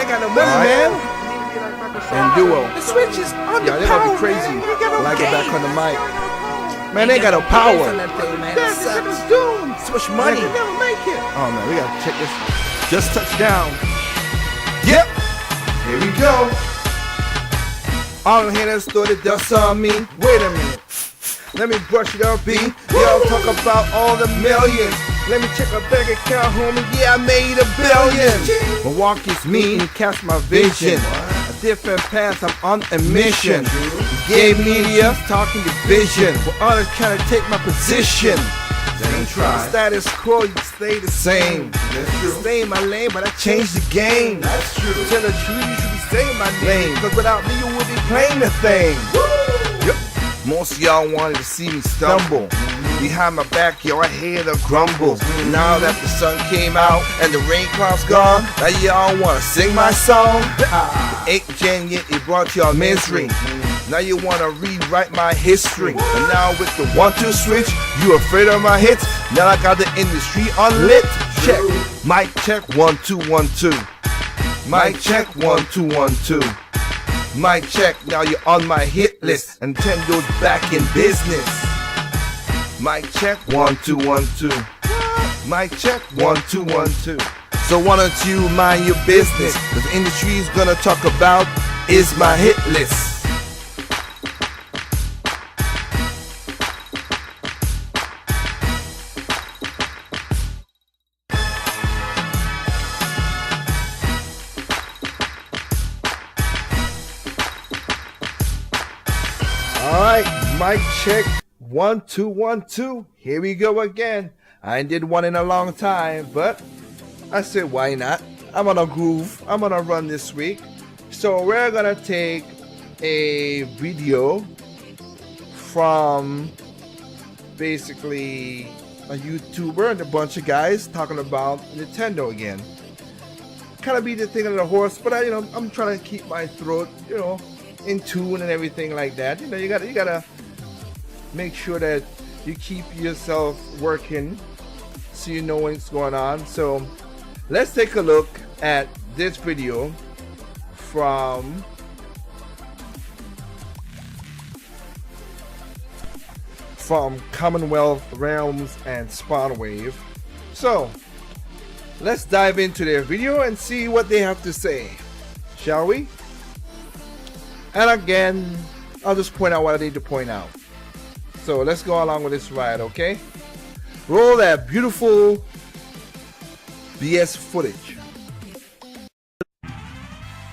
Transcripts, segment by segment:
got no money, man. And duo. The Switch is underpowered. Yeah, they gonna be crazy. When I get back on the mic. Man, they got no power. This is doomed. Switch money. They can never make it. Oh man, we gotta check this. Just touchdown. Yep. Here we go. All the haters throw the dust on me. Wait a minute. Let me brush it up, B. Y'all talk about all the millions. Let me check my bank account, homie. Yeah, I made $1 billion. Milwaukee's me, catch my vision. A different path, I'm on a mission. Gay media, talking division. While others trying to take my position. Status quo, you stay the same. Stay in my lane, but I changed the game. That's true. Tell the truth, you should be saying my name. Cause without me, you would be playing the thing. Yep. Most of y'all wanted to see me stumble. Behind my back, yo, I hear the grumble. Now that the sun came out and the rain clouds gone, now y'all wanna sing my song. The 8th gen, yeah, it brought y'all misery. Now you wanna rewrite my history. And now with the 1-2 switch, you afraid of my hits? Now I got the industry unlit. Check, mic check, 1 2 1 2. Mic check, 1 2 1 2. Mic check, now you're on my hit list. Nintendo's back in business. Mic check, 1 2 1 2. Mic check, 1 2 1 2. So why don't you mind your business? Cause the industry's gonna talk about is my hit list. Alright, mic check, 1 2 1 2. Here we go again. I ain't did one in a long time, but I said why not? I'm on a groove. I'm on a run this week. So we're gonna take a video from basically a YouTuber and a bunch of guys talking about Nintendo again. Kind of be the thing of the horse, but I'm trying to keep my throat, in tune and everything like that. You gotta make sure that you keep yourself working so you know what's going on. So let's take a look at this video from Commonwealth Realms and Spawnwave. So let's dive into their video and see what they have to say, shall we? And again, I'll just point out what I need to point out. So let's go along with this ride, okay? Roll that beautiful BS footage.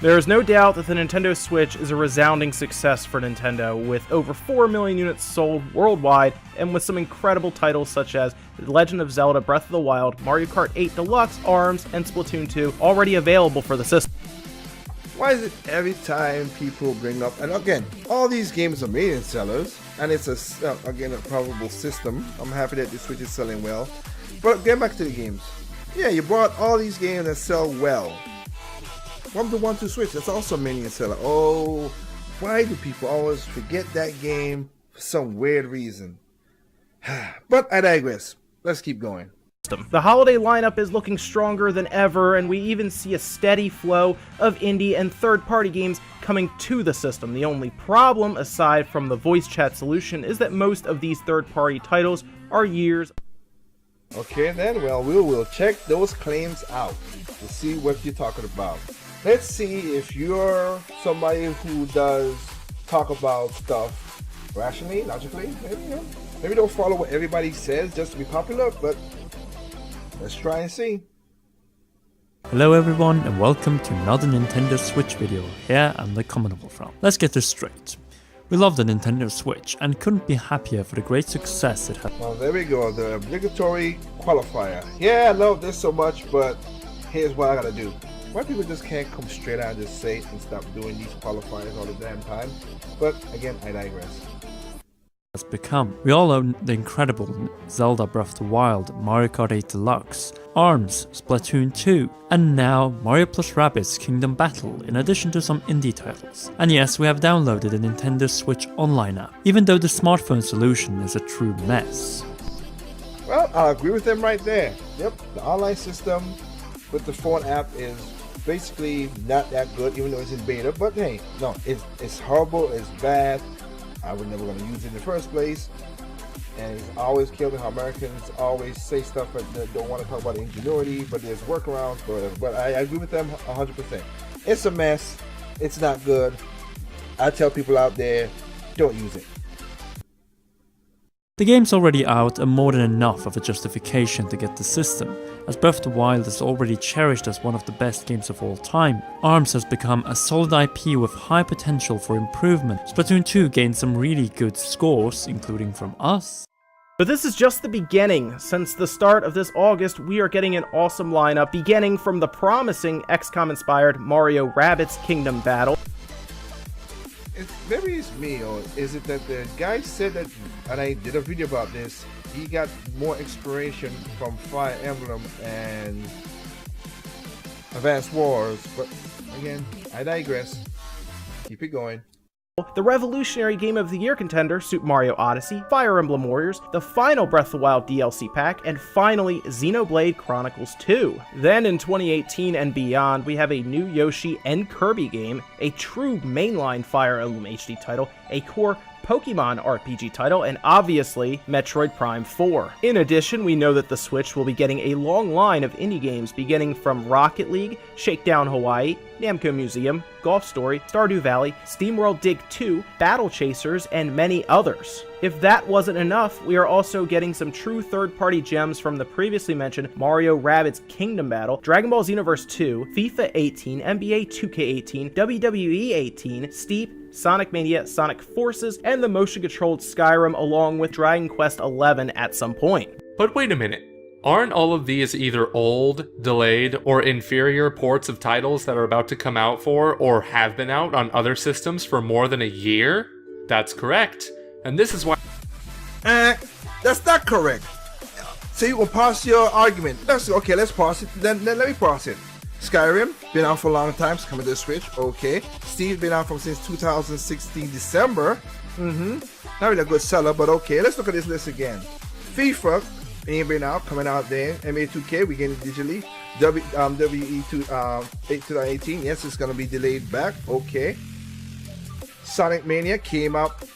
There is no doubt that the Nintendo Switch is a resounding success for Nintendo, with over 4 million units sold worldwide, and with some incredible titles such as The Legend of Zelda Breath of the Wild, Mario Kart 8 Deluxe, ARMS, and Splatoon 2 already available for the system. Why is it every time people bring up, and again, all these games are million sellers, and it's again a probable system. I'm happy that the Switch is selling well. But get back to the games. Yeah, you brought all these games that sell well. From the 1-2 Switch, that's also a million seller. Oh, why do people always forget that game for some weird reason? But I digress. Let's keep going. The holiday lineup is looking stronger than ever, and we even see a steady flow of indie and third-party games coming to the system. The only problem, aside from the voice chat solution, is that most of these third-party titles are years. Okay then, well, we will check those claims out to see what you're talking about. Let's see if you're somebody who does talk about stuff rationally, logically. Maybe don't follow what everybody says just to be popular, but let's try and see. Hello everyone and welcome to another Nintendo Switch video here on the Commonwealth Realm. Let's get this straight. We love the Nintendo Switch and couldn't be happier for the great success it had. Well, there we go, the obligatory qualifier. Yeah, I love this so much, but here's what I gotta do. Why people just can't come straight out and just say it and stop doing these qualifiers all the damn time? But again, I digress. Has become. We all own the incredible Zelda Breath of the Wild, Mario Kart 8 Deluxe, ARMS, Splatoon 2, and now Mario + Rabbids Kingdom Battle, in addition to some indie titles. And yes, we have downloaded the Nintendo Switch Online app, even though the smartphone solution is a true mess. Well, I'll agree with them right there. Yep, the online system with the phone app is basically not that good, even though it's in beta. But hey, no, it's horrible, it's bad. I was never going to use it in the first place. And it's always killing how Americans always say stuff that don't want to talk about ingenuity, but there's workarounds. But I agree with them 100%. It's a mess. It's not good. I tell people out there, don't use it. The game's already out and more than enough of a justification to get the system, as Breath of the Wild is already cherished as one of the best games of all time. ARMS has become a solid IP with high potential for improvement. Splatoon 2 gained some really good scores, including from us. But this is just the beginning. Since the start of this August, we are getting an awesome lineup, beginning from the promising XCOM-inspired Mario Rabbids Kingdom Battle. Maybe it's me, or is it that the guy said that, and I did a video about this, he got more inspiration from Fire Emblem and Advanced Wars, but again, I digress. Keep it going. The revolutionary Game of the Year contender, Super Mario Odyssey, Fire Emblem Warriors, the final Breath of the Wild DLC pack, and finally, Xenoblade Chronicles 2. Then in 2018 and beyond, we have a new Yoshi and Kirby game, a true mainline Fire Emblem HD title, a core Pokemon RPG title, and obviously, Metroid Prime 4. In addition, we know that the Switch will be getting a long line of indie games beginning from Rocket League, Shakedown Hawaii, Namco Museum, Golf Story, Stardew Valley, SteamWorld Dig 2, Battle Chasers, and many others. If that wasn't enough, we are also getting some true third-party gems from the previously mentioned Mario Rabbids Kingdom Battle, Dragon Ball Xenoverse 2, FIFA 18, NBA 2K18, WWE 18, Steep, Sonic Mania, Sonic Forces, and the motion-controlled Skyrim, along with Dragon Quest XI at some point. But wait a minute. Aren't all of these either old, delayed, or inferior ports of titles that are about to come out for, or have been out on other systems for more than a year? That's correct. And this is why... That's not correct. So you will pass your argument. Let's pass it. Then let me pass it. Skyrim, been out for a long time, it's coming to the Switch, okay. Steve, been out since 2016 December. Not really a good seller, but okay. Let's look at this list again. FIFA, ain't been out, coming out there. NBA 2K, we getting it digitally. WE 2018, yes, it's gonna be delayed back, okay. Sonic Mania came out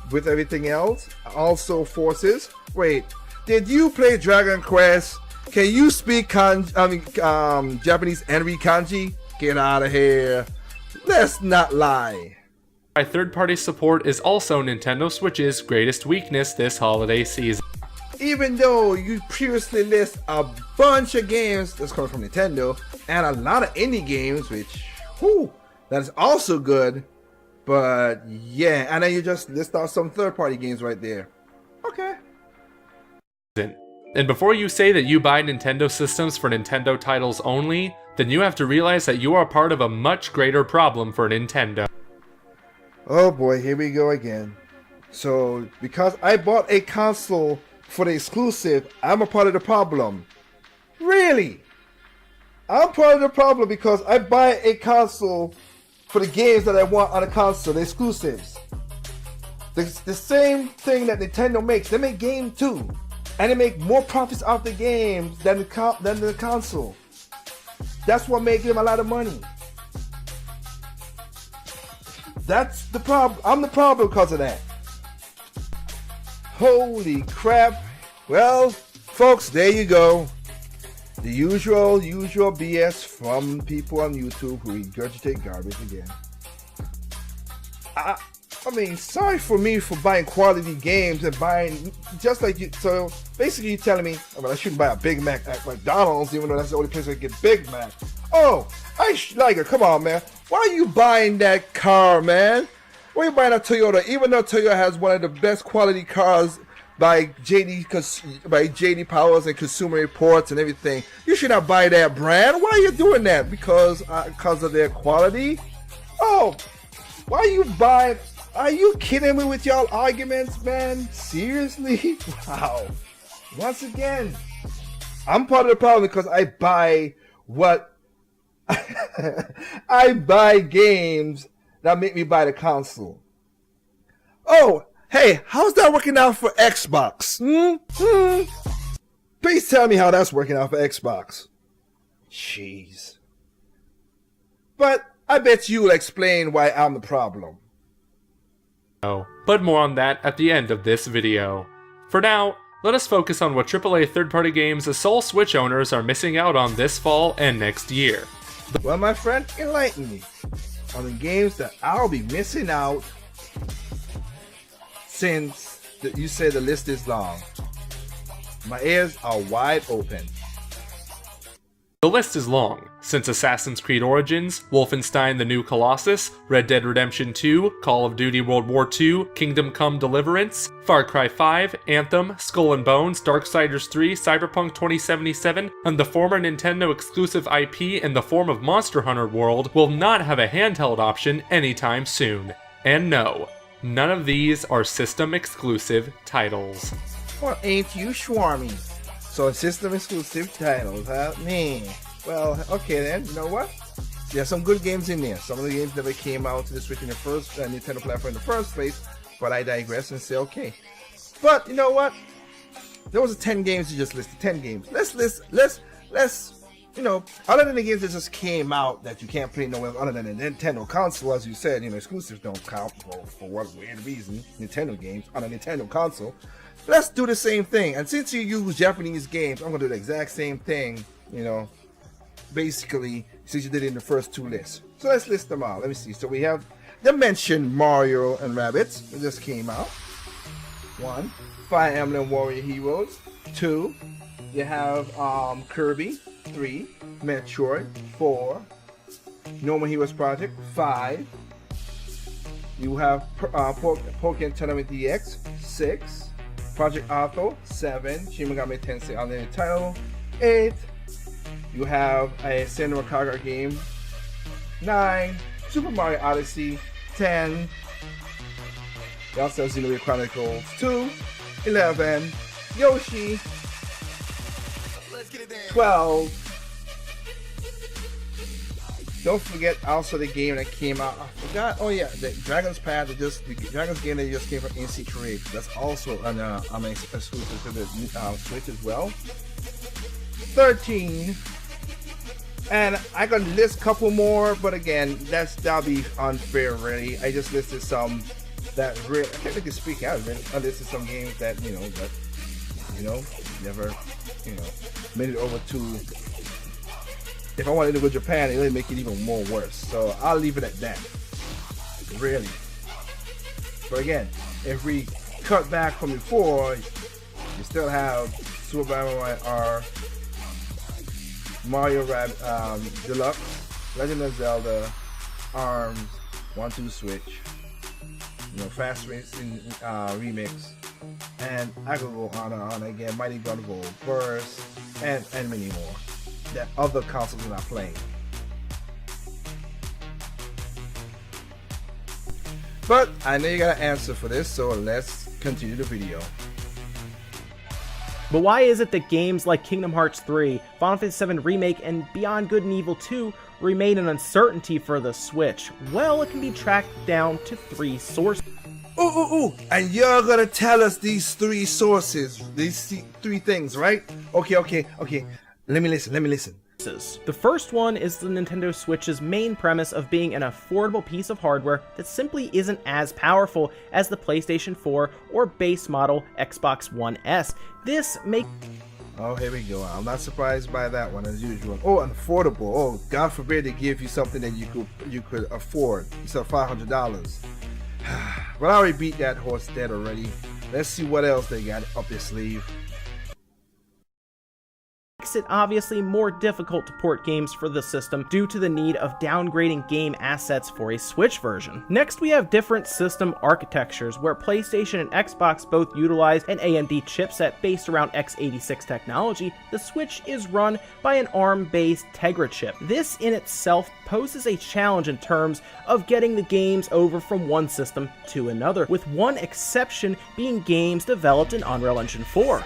with everything else. Also Forces. Wait, did you play Dragon Quest? Can you speak Japanese and read kanji? Get out of here. Let's not lie. third-party support is also Nintendo Switch's greatest weakness this holiday season. Even though you previously list a bunch of games that's coming from Nintendo and a lot of indie games, which, that is also good. But yeah, and then you just list out some third-party games right there. Okay. And before you say that you buy Nintendo systems for Nintendo titles only, then you have to realize that you are part of a much greater problem for Nintendo. Oh boy, here we go again. So, because I bought a console for the exclusive, I'm a part of the problem. Really? I'm part of the problem because I buy a console for the games that I want on the console, the exclusives. The same thing that Nintendo makes, they make games too. And they make more profits off the games than the console. That's what makes them a lot of money. That's the problem. I'm the problem because of that. Holy crap. Well, folks, there you go. The usual BS from people on YouTube who regurgitate garbage again. I mean, sorry for me for buying quality games and buying just like you. So basically, you're telling me, I shouldn't buy a Big Mac at McDonald's, even though that's the only place I get Big Mac. Oh, like it. Come on, man. Why are you buying that car, man? Why are you buying a Toyota? Even though Toyota has one of the best quality cars by JD Powers and Consumer Reports and everything, you should not buy that brand. Why are you doing that? Because of their quality? Oh, why are you buying? Are you kidding me with y'all arguments, man? Seriously? Wow. Once again, I'm part of the problem because I buy I buy games that make me buy the console. Oh, hey, how's that working out for Xbox? Please tell me how that's working out for Xbox. Jeez. But I bet you will explain why I'm the problem. But more on that at the end of this video. For now, let us focus on what AAA third-party games the sole Switch owners are missing out on this fall and next year. Well, my friend, enlighten me on the games that I'll be missing out since you say the list is long. My ears are wide open. The list is long, since Assassin's Creed Origins, Wolfenstein the New Colossus, Red Dead Redemption 2, Call of Duty World War II, Kingdom Come Deliverance, Far Cry 5, Anthem, Skull and Bones, Darksiders 3, Cyberpunk 2077, and the former Nintendo exclusive IP in the form of Monster Hunter World will not have a handheld option anytime soon. And no, none of these are system exclusive titles. Well, ain't you swarmy? So system exclusive titles, huh? Man. Well, okay then. You know what? There's some good games in there. Some of the games never came out to the Switch in the first Nintendo platform in the first place. But I digress and say okay. But you know what? There was 10 games you just listed. 10 games. Let's you know, other than the games that just came out that you can't play nowhere other than the Nintendo console, as you said, you know, exclusives don't count for what weird reason. Nintendo games on a Nintendo console. Let's do the same thing. And since you use Japanese games, I'm gonna do the exact same thing, you know, basically, since you did it in the first two lists. So let's list them out. Let me see. So we have the mentioned Mario and Rabbids. It just came out. 1. Fire Emblem Warrior Heroes. 2. You have Kirby. 3. Metroid. 4. No More Heroes Project. 5. You have Pokémon Tournament DX. 6. Project Arthur. 7. Shin Megami Tensei Unlimited Title. 8. You have a Senua Kaga game. 9. Super Mario Odyssey. 10. You also have Xenoblade Chronicles 2. 11. Yoshi. 12. Don't forget also the game that came out. I forgot. Oh yeah, the Dragon's Path. The Dragon's game that just came from NC Trade. That's also an exclusive to the Switch as well. 13. And I can list a couple more, but again, that'll be unfair. Really, I just listed some that really. I can't really speak out. I listed some games that never made it over to. If I wanted to go to Japan, it would make it even more worse. So I'll leave it at that. Really. But again, if we cut back from before, you still have Super Mario R, Mario Deluxe, Legend of Zelda, ARMS, 1-2 Switch, Fast Racing Remix, and I could go on and on again, Mighty Gun Gold Burst, and many more that other consoles are not playing. But I know you got an answer for this, so let's continue the video. But why is it that games like Kingdom Hearts 3, Final Fantasy VII Remake, and Beyond Good and Evil 2 remain an uncertainty for the Switch? Well, it can be tracked down to 3 sources. Ooh, and you're gonna tell us these 3 sources, these 3 things, right? Okay. Let me listen. The first one is the Nintendo Switch's main premise of being an affordable piece of hardware that simply isn't as powerful as the PlayStation 4 or base model Xbox One S. This makes... Oh, here we go. I'm not surprised by that one as usual. Oh, affordable. Oh, God forbid they give you something that you could afford. It's $500. Well, I already beat that horse dead already. Let's see what else they got up their sleeve. Makes it obviously more difficult to port games for the system due to the need of downgrading game assets for a Switch version. Next, we have different system architectures, where PlayStation and Xbox both utilize an AMD chipset based around x86 technology. The Switch is run by an ARM-based Tegra chip. This in itself poses a challenge in terms of getting the games over from one system to another, with one exception being games developed in Unreal Engine 4.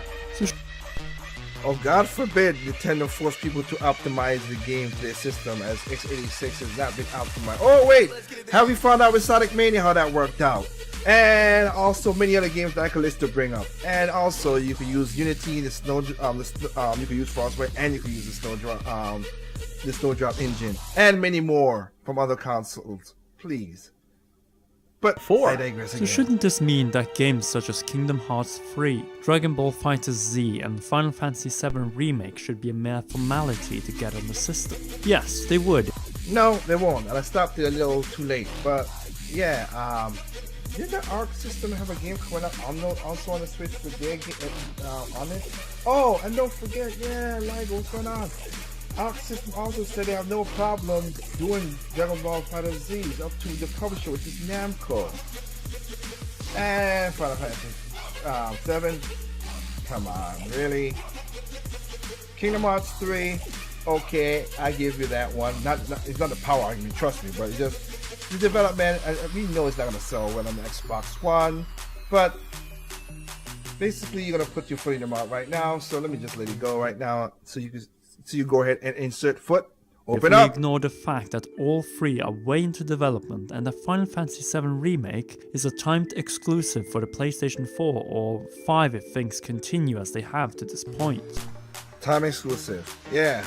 Oh, God forbid Nintendo force people to optimize the game to their system, as x86 has not been optimized. Oh wait, have we found out with Sonic Mania how that worked out? And also many other games that I could list to bring up. And also you can use Unity, the Snow, you can use Frostbite, and you can use the the Snowdrop engine, and many more from other consoles. Please. But I digress So again. shouldn't this mean that games such as Kingdom Hearts 3, Dragon Ball FighterZ and Final Fantasy VII Remake should be a mere formality to get on the system? Yes, they would. No, they won't. And I stopped it a little too late. But yeah, did the Arc System have a game coming up also on the Switch with their game on it? Oh, and don't forget, yeah, like what's going on? Arc System also said they have no problem doing Dragon Ball FighterZ up to the publisher, which is Namco. And Final Fantasy 7. Come on, really? Kingdom Hearts 3. Okay, I give you that one. It's not a power argument, trust me, but it's just the development. We know it's not gonna sell well on the Xbox One, but basically you're gonna put your foot in your mouth right now. So let me just let it go right now, so you go ahead and insert foot. Open if we up. ignore the fact that all three are way into development and the Final Fantasy VII Remake is a timed exclusive for the PlayStation 4 or 5 if things continue as they have to this point. Time exclusive. Yeah.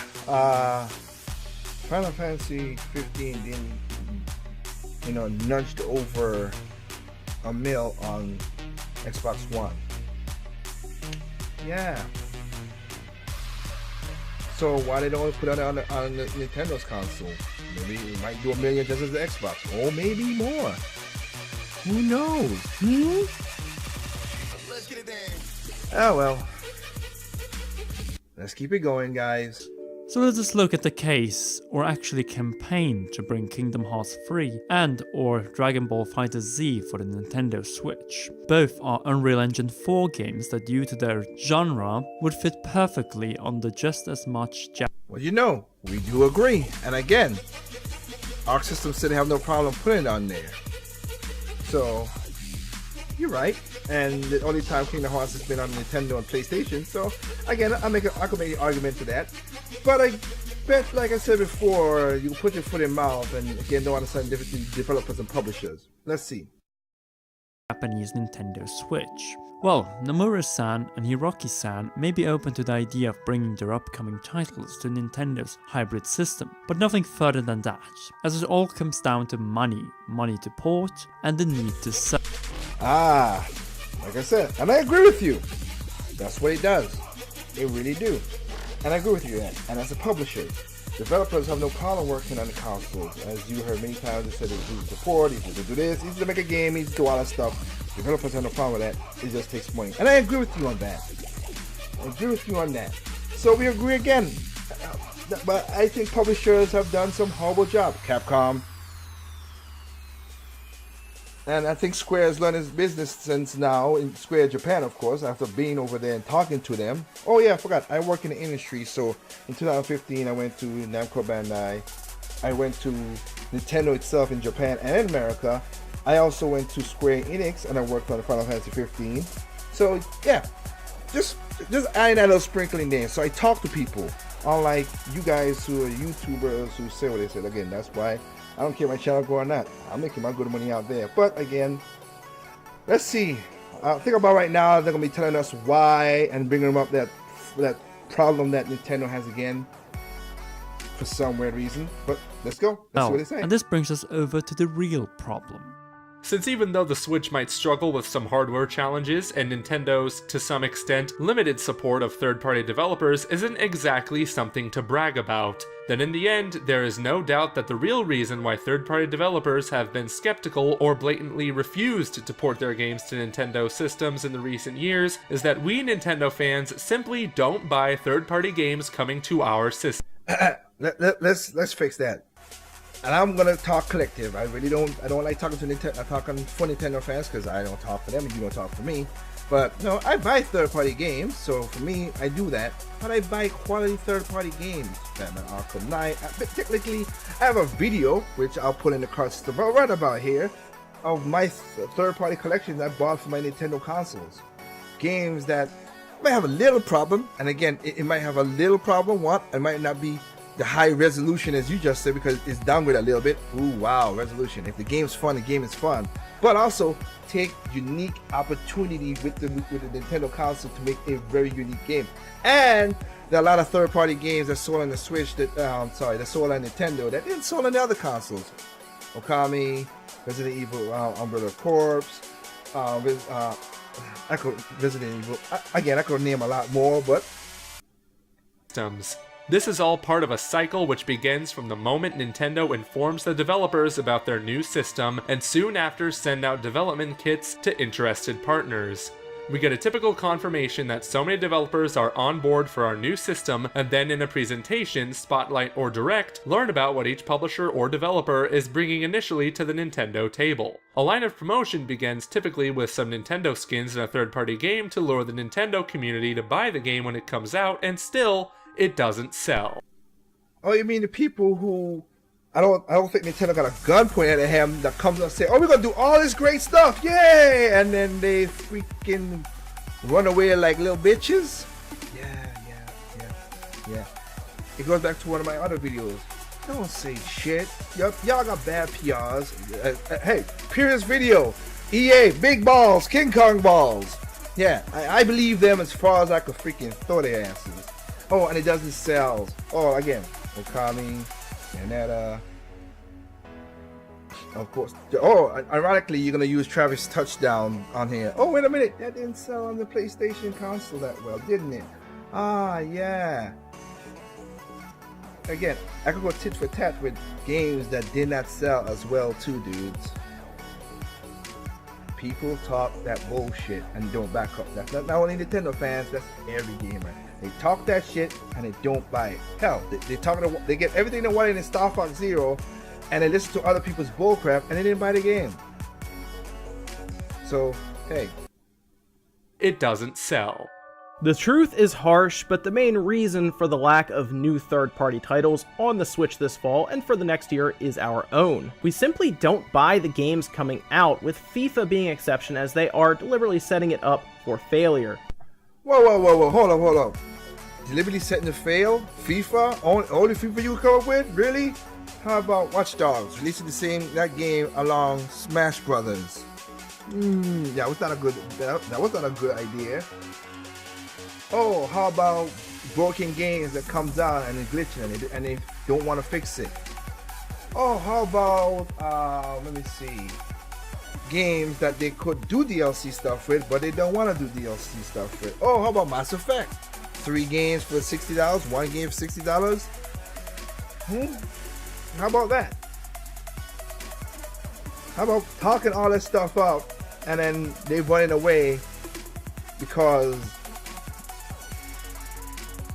Final Fantasy 15 didn't, nudged over a mil on Xbox One. Yeah. So why they don't put it on the Nintendo's console? Maybe it might do a million just as the Xbox, or maybe more. Who knows? Let's get it down. Oh well. Let's keep it going, guys. So let us look at the case, or actually campaign, to bring Kingdom Hearts 3 and or Dragon Ball FighterZ for the Nintendo Switch. Both are Unreal Engine 4 games that due to their genre would fit perfectly on the just as much Well, we do agree. And again, Arc System said they have no problem putting it on there. So, you're right. And the only time Kingdom Hearts has been on Nintendo and PlayStation. So, again, I could make an argument to that. But I bet, like I said before, you put your foot in mouth and again, don't understand different developers and publishers. Let's see. Japanese Nintendo Switch. Well, Nomura-san and Hiroki-san may be open to the idea of bringing their upcoming titles to Nintendo's hybrid system, but nothing further than that, as it all comes down to money to port, and the need to sell. Like I said, and I agree with you. That's what it does. It really do. And I agree with you, and as a publisher, developers have no problem working on the consoles. As you heard many times, they said they do support, easy to do this, easy to make a game, easy to do all that stuff. Developers have no problem with that. It just takes money. And I agree with you on that. So we agree again. But I think publishers have done some horrible job. Capcom. And I think Square has learned its business since now, in Square Japan, of course, after being over there and talking to them. Oh yeah, I forgot. I work in the industry, so in 2015 I went to Namco Bandai. I went to Nintendo itself in Japan and in America. I also went to Square Enix and I worked on Final Fantasy 15. So yeah, just adding that little sprinkling there. So I talk to people, unlike you guys who are YouTubers who say what they said. Again, that's why I don't care my channel go or not. I'm making my good money out there. But again, let's see. Think about right now, they're gonna be telling us why and bringing up that problem that Nintendo has again for some weird reason. But let's go. Let's see what they say. And this brings us over to the real problem. Since even though the Switch might struggle with some hardware challenges and Nintendo's, to some extent, limited support of third-party developers isn't exactly something to brag about, then in the end, there is no doubt that the real reason why third-party developers have been skeptical or blatantly refused to port their games to Nintendo systems in the recent years is that we Nintendo fans simply don't buy third-party games coming to our system. Let's fix that. And I'm gonna talk collective. I don't like talking to Nintendo. I'm talking for Nintendo fans because I don't talk for them and you don't talk for me. But no, I buy third-party games, so for me, I do that. But I buy quality third-party games. Batman Arkham Knight. Technically, I have a video which I'll put in the cards right about here of my third-party collections I bought for my Nintendo consoles. Games that might have a little problem, and again, it might have a little problem. It might not be the high resolution as you just said because it's downgraded a little bit. Ooh, wow, resolution. If the game's fun, the game is fun. but also take unique opportunity with the Nintendo console to make a very unique game. And there are a lot of third-party games that sold on the Switch that that sold on Nintendo that didn't sold on the other consoles. Okami, Resident Evil, Umbrella Corps, Resident Evil. Again, I could name a lot more, but systems. This is all part of a cycle which begins from the moment Nintendo informs the developers about their new system and soon after send out development kits to interested partners. We get a typical confirmation that so many developers are on board for our new system, and then in a presentation, spotlight, or direct, learn about what each publisher or developer is bringing initially to the Nintendo table. A line of promotion begins typically with some Nintendo skins in a third-party game to lure the Nintendo community to buy the game when it comes out, and still, it doesn't sell. Oh, you mean the people who I don't think Nintendo got a gun pointed at him that comes up and say, "Oh, we're gonna do all this great stuff, yay!" And then they freaking run away like little bitches. Yeah. It goes back to one of my other videos. Don't say shit. Y'all got bad PRs. Hey, previous video, EA, big balls, King Kong balls. Yeah, I believe them as far as I could freaking throw their asses. Oh, and it doesn't sell. Oh, again, Okami, Bayonetta. Of course. Oh, ironically, you're gonna use Travis Touchdown on here. Oh, wait a minute, that didn't sell on the PlayStation console that well, didn't it? Ah, yeah. Again, I could go tit for tat with games that did not sell as well too, dudes. People talk that bullshit and don't back up. That's not only Nintendo fans, that's every gamer. They talk that shit and they don't buy it. Hell, they get everything they wanted in Star Fox Zero, and they listen to other people's bullcrap and they didn't buy the game. So, hey. It doesn't sell. The truth is harsh, but the main reason for the lack of new third-party titles on the Switch this fall and for the next year is our own. We simply don't buy the games coming out, with FIFA being an exception as they are deliberately setting it up for failure. Whoa, hold up. Deliberately setting to fail? FIFA? Only FIFA you come up with? Really? How about Watch Dogs releasing that game along Smash Brothers? That was not a good idea. Oh, how about broken games that comes out and it's glitching and they don't want to fix it? Oh, how about let me see, games that they could do DLC stuff with, but they don't want to do DLC stuff with. Oh, how about Mass Effect? 3 games for $60, 1 game for $60. How about that? How about talking all this stuff up and then they running away because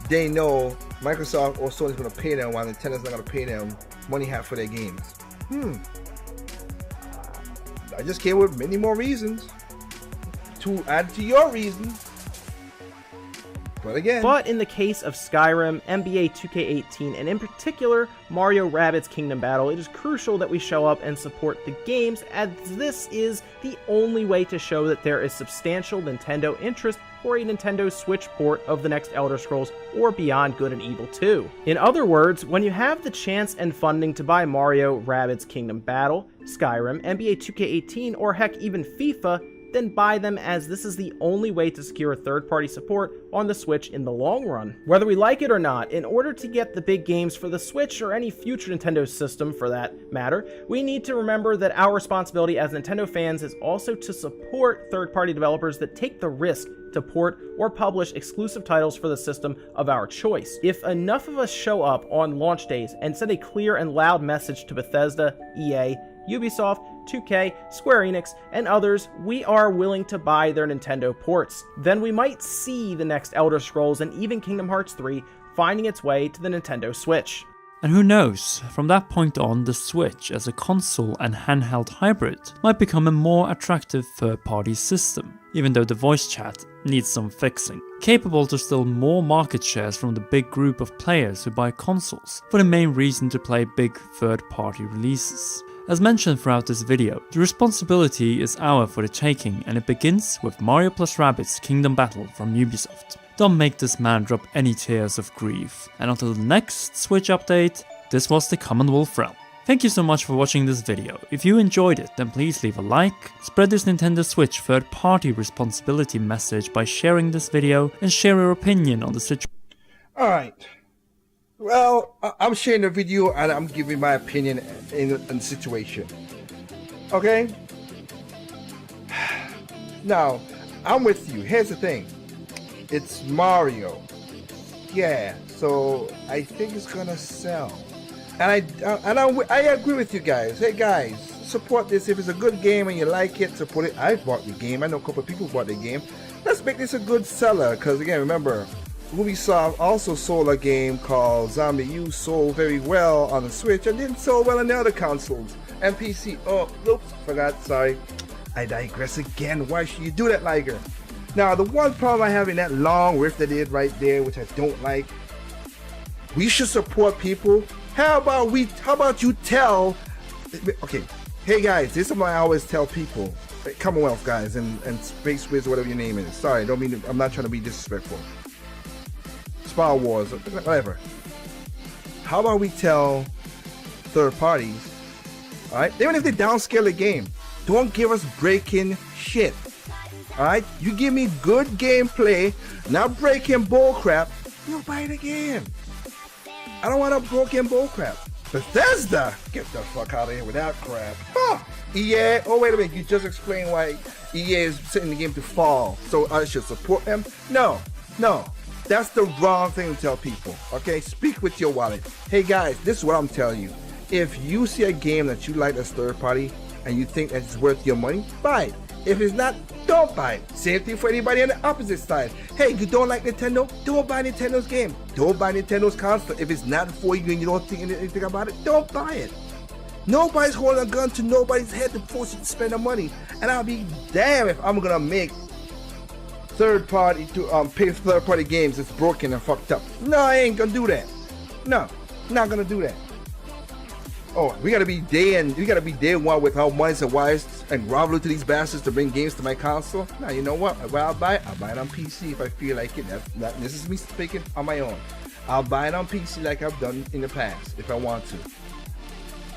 they know Microsoft or Sony's going to pay them while Nintendo's not going to pay them money half for their games? I just came with many more reasons to add to your reasons. But in the case of Skyrim, NBA 2K18, and in particular Mario Rabbids Kingdom Battle, it is crucial that we show up and support the games, as this is the only way to show that there is substantial Nintendo interest for a Nintendo Switch port of the next Elder Scrolls or Beyond Good and Evil 2. In other words, when you have the chance and funding to buy Mario Rabbids Kingdom Battle, Skyrim, NBA 2K18, or heck even FIFA, then buy them, as this is the only way to secure third-party support on the Switch in the long run. Whether we like it or not, in order to get the big games for the Switch or any future Nintendo system for that matter, we need to remember that our responsibility as Nintendo fans is also to support third-party developers that take the risk to port or publish exclusive titles for the system of our choice. If enough of us show up on launch days and send a clear and loud message to Bethesda, EA, Ubisoft, 2K, Square Enix, and others, we are willing to buy their Nintendo ports. Then we might see the next Elder Scrolls and even Kingdom Hearts 3 finding its way to the Nintendo Switch. And who knows, from that point on, the Switch as a console and handheld hybrid might become a more attractive third-party system, even though the voice chat needs some fixing, capable to steal more market shares from the big group of players who buy consoles, for the main reason to play big third-party releases. As mentioned throughout this video, the responsibility is ours for the taking, and it begins with Mario + Rabbids Kingdom Battle from Ubisoft. Don't make this man drop any tears of grief. And until the next Switch update, this was the Commonwealth Realm. Thank you so much for watching this video. If you enjoyed it, then please leave a like, spread this Nintendo Switch third-party responsibility message by sharing this video, and share your opinion on the situation. Alright. Well, I'm sharing the video and I'm giving my opinion in the situation. Okay? Now, I'm with you. Here's the thing. It's Mario. Yeah, so I think it's gonna sell. And I agree with you guys. Hey guys, support this. If it's a good game and you like it, support it. I bought the game. I know a couple of people bought the game. Let's make this a good seller. Because again, remember, Ubisoft also sold a game called Zombie U, sold very well on the Switch and didn't sell well on the other consoles and PC. Oh, oops, forgot, sorry. I digress again. Why should you do that, Liger? Now, the one problem I have in that long riff that they did right there, which I don't like, we should support people. How about you tell, okay, hey guys, this is what I always tell people, Commonwealth guys and Space Wiz, whatever your name is. Sorry, don't mean, I'm not trying to be disrespectful. Star Wars, whatever. How about we tell third parties, alright, even if they downscale the game, don't give us breaking shit. Alright, you give me good gameplay, not breaking bullcrap, you'll buy the game. I don't want a broken bullcrap. Bethesda, get the fuck out of here with that crap. Huh. EA, oh wait a minute, you just explained why EA is setting the game to fall, so I should support them? No, that's the wrong thing to tell people, okay? Speak with your wallet. Hey guys, this is what I'm telling you. If you see a game that you like as third party and you think that it's worth your money, buy it. If it's not, don't buy it. Same thing for anybody on the opposite side. Hey, you don't like Nintendo? Don't buy Nintendo's game. Don't buy Nintendo's console. If it's not for you and you don't think anything about it, don't buy it. Nobody's holding a gun to nobody's head to force you to spend the money. And I'll be damned if I'm gonna make third party to pay for third party games that's broken and fucked up. No, I ain't gonna do that. No, not gonna do that. Oh, we gotta be day one with how money and wives and grovel to these bastards to bring games to my console. Now you know what? Where I'll buy it on PC if I feel like it. This is me speaking on my own. I'll buy it on PC like I've done in the past if I want to.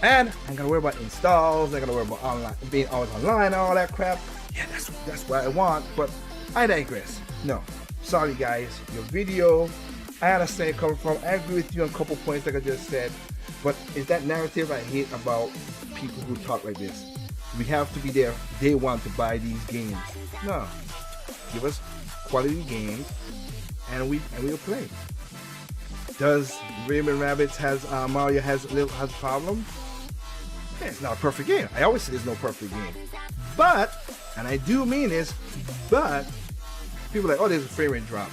And I ain't gotta worry about installs. I ain't gotta worry about online, being always online and all that crap. Yeah, that's what I want. But I digress. No, sorry guys. Your video, I understand it coming from. I agree with you on a couple points like I just said. But it's that narrative I hate about people who talk like this. We have to be there day one to buy these games. No, give us quality games, and we'll play. Does Raymond Rabbids Mario has problems? Yeah, it's not a perfect game. I always say there's no perfect game, but, and I do mean this, but people are like, oh, there's a frame rate drop.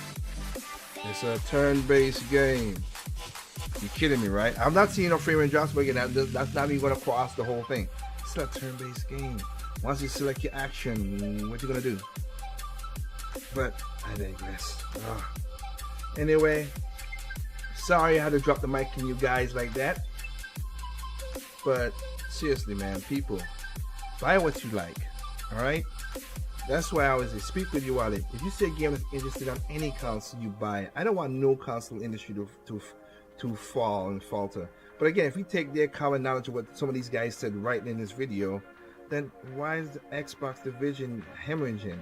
It's a turn-based game. You're kidding me, right? I'm not seeing no frame rate drops, but again, that's not even going to cross the whole thing. It's a turn-based game. Once you select your action, what you gonna do? But I digress. Anyway, sorry I had to drop the mic on you guys like that. But seriously, man, people, buy what you like. All right. That's why I always say, speak with your wallet. If you see a game that's interested on any console, you buy it. I don't want no console industry to fall and falter. But again, if we take their common knowledge of what some of these guys said right in this video, then why is the Xbox division hemorrhaging?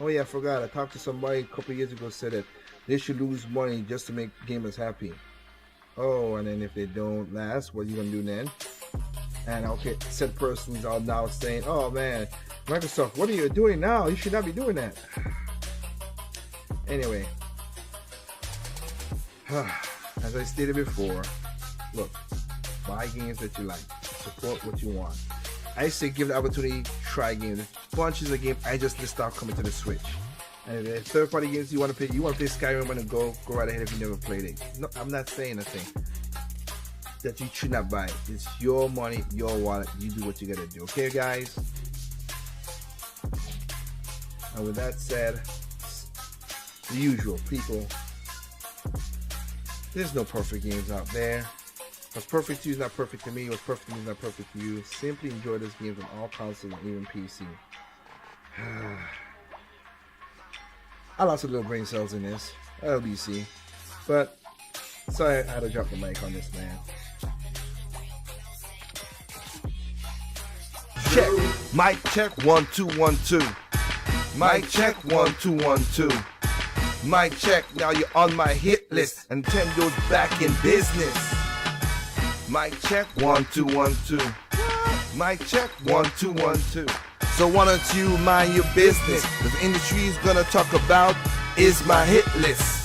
Oh yeah, I forgot. I talked to somebody a couple years ago, said that they should lose money just to make gamers happy. Oh, and then if they don't last, what are you gonna do then? And okay, said person's all now saying, oh man, Microsoft, what are you doing now? You should not be doing that. Anyway, as I stated before, look, buy games that you like, support what you want. I say give the opportunity, try games. There's bunches of games I just list out coming to the Switch. And if third-party games you want to play, Skyrim and go right ahead if you never played it. No, I'm not saying a thing that you should not buy it. It's your money, your wallet. You do what you gotta do. Okay, guys? And with that said, the usual, people, there's no perfect games out there. What's perfect to you is not perfect to me. What's perfect to me is not perfect to you. Simply enjoy those games on all consoles and even PC. I lost a little brain cells in this LBC, but sorry I had to drop the mic on this, man. Mic check 1 2 1 2. Mic check 1 2 1 2. Mic check, now you're on my hit list. Nintendo's back in business. Mic check 1 2 1 2. Mic check 1 2 1 2. So why don't you mind your business? The industry's gonna talk about is my hit list.